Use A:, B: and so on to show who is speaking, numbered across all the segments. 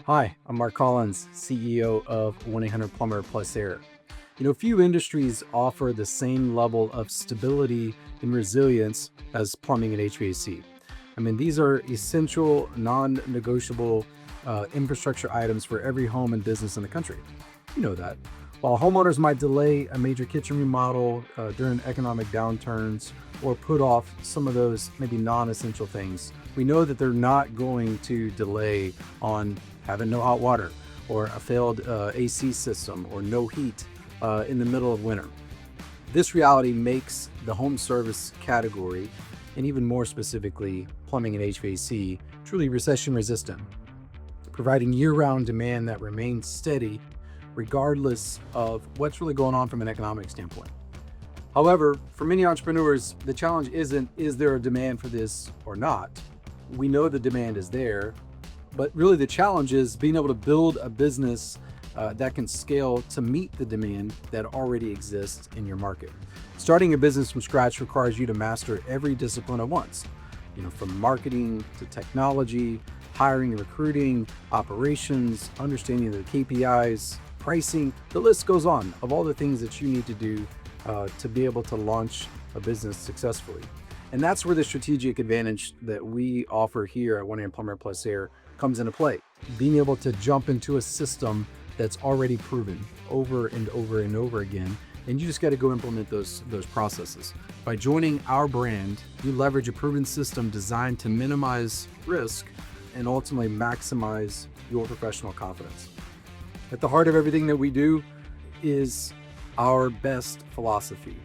A: Hi, I'm Mark Collins, CEO of 1-800-Plumber Plus Air. Few industries offer the same level of stability and resilience as plumbing and HVAC. These are essential, non-negotiable infrastructure items for every home and business in the country. You know that. While homeowners might delay a major kitchen remodel during economic downturns or put off some of those maybe non-essential things, we know that they're not going to delay on having no hot water or a failed AC system or no heat in the middle of winter. This reality makes the home service category, and even more specifically, plumbing and HVAC, truly recession resistant, providing year-round demand that remains steady regardless of what's really going on from an economic standpoint. However, for many entrepreneurs, the challenge isn't, is there a demand for this or not? We know the demand is there, but really the challenge is being able to build a business that can scale to meet the demand that already exists in your market. Starting a business from scratch requires you to master every discipline at once, from marketing to technology, hiring and recruiting, operations, understanding the KPIs, pricing, the list goes on of all the things that you need to do to be able to launch a business successfully. And that's where the strategic advantage that we offer here at 1-800-Plumber Plus Air comes into play. Being able to jump into a system that's already proven over and over and over again, and you just got to go implement those processes. By joining our brand, you leverage a proven system designed to minimize risk and ultimately maximize your professional confidence. At the heart of everything that we do is our best philosophy.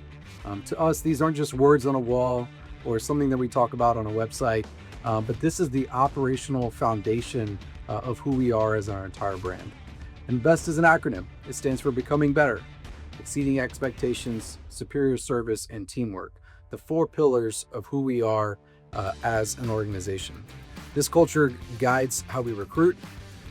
A: To us, these aren't just words on a wall or something that we talk about on a website, but this is the operational foundation of who we are as our entire brand. And BEST is an acronym. It stands for Becoming Better, Exceeding Expectations, Superior Service, and Teamwork, the four pillars of who we are as an organization. This culture guides how we recruit,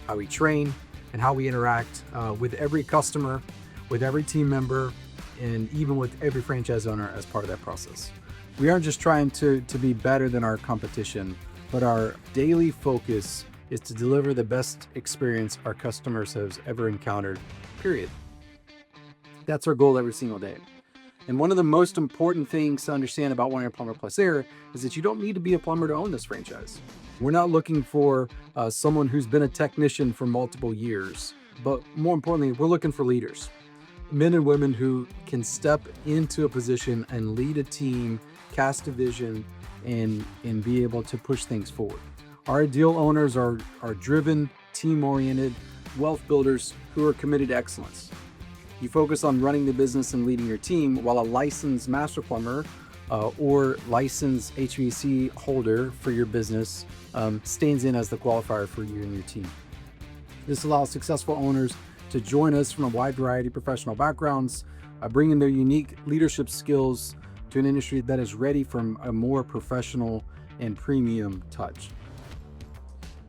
A: how we train, and how we interact with every customer, with every team member, and even with every franchise owner as part of that process. We aren't just trying to be better than our competition, but our daily focus is to deliver the best experience our customers have ever encountered, period. That's our goal every single day. And one of the most important things to understand about 1-800-Plumber Plus Air is that you don't need to be a plumber to own this franchise. We're not looking for someone who's been a technician for multiple years, but more importantly, we're looking for leaders, men and women who can step into a position and lead a team, cast a vision, and be able to push things forward. Our ideal owners are driven, team-oriented, wealth builders who are committed to excellence. You focus on running the business and leading your team, while a licensed master plumber or licensed HVAC holder for your business stands in as the qualifier for you and your team. This allows successful owners to join us from a wide variety of professional backgrounds, bringing their unique leadership skills to an industry that is ready for a more professional and premium touch.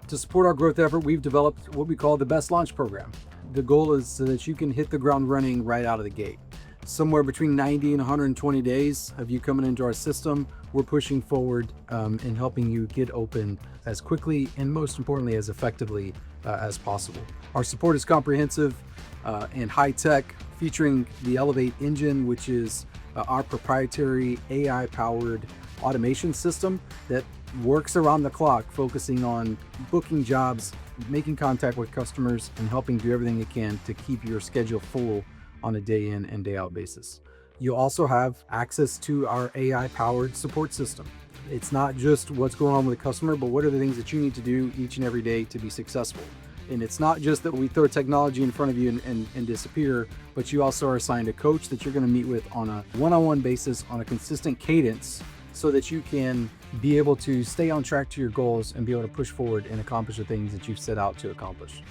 A: To support our growth effort, we've developed what we call the BEST Launch Program. The goal is so that you can hit the ground running right out of the gate. Somewhere between 90 and 120 days of you coming into our system, we're pushing forward and helping you get open as quickly and most importantly as effectively as possible. Our support is comprehensive and high-tech, featuring the Elevate engine, which is our proprietary AI-powered automation system that works around the clock, focusing on booking jobs, making contact with customers, and helping do everything it can to keep your schedule full on a day in and day out basis. You also have access to our AI-powered support system. It's not just what's going on with the customer, but what are the things that you need to do each and every day to be successful. And it's not just that we throw technology in front of you and disappear, but you also are assigned a coach that you're going to meet with on a one-on-one basis on a consistent cadence, so that you can be able to stay on track to your goals and be able to push forward and accomplish the things that you've set out to accomplish.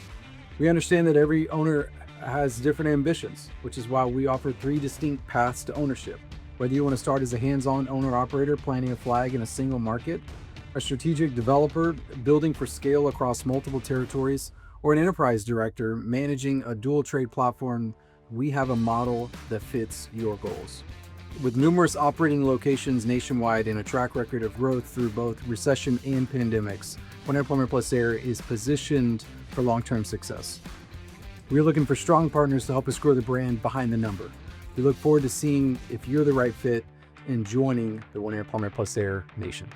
A: We understand that every owner has different ambitions, which is why we offer 3 distinct paths to ownership. Whether you want to start as a hands-on owner-operator planting a flag in a single market, a strategic developer building for scale across multiple territories, or an enterprise director managing a dual trade platform, we have a model that fits your goals. With numerous operating locations nationwide and a track record of growth through both recession and pandemics, 100 Plumber Plus Air is positioned for long-term success. We're looking for strong partners to help us grow the brand behind the number. We look forward to seeing if you're the right fit and joining the 100 Plumber Plus Air Nation.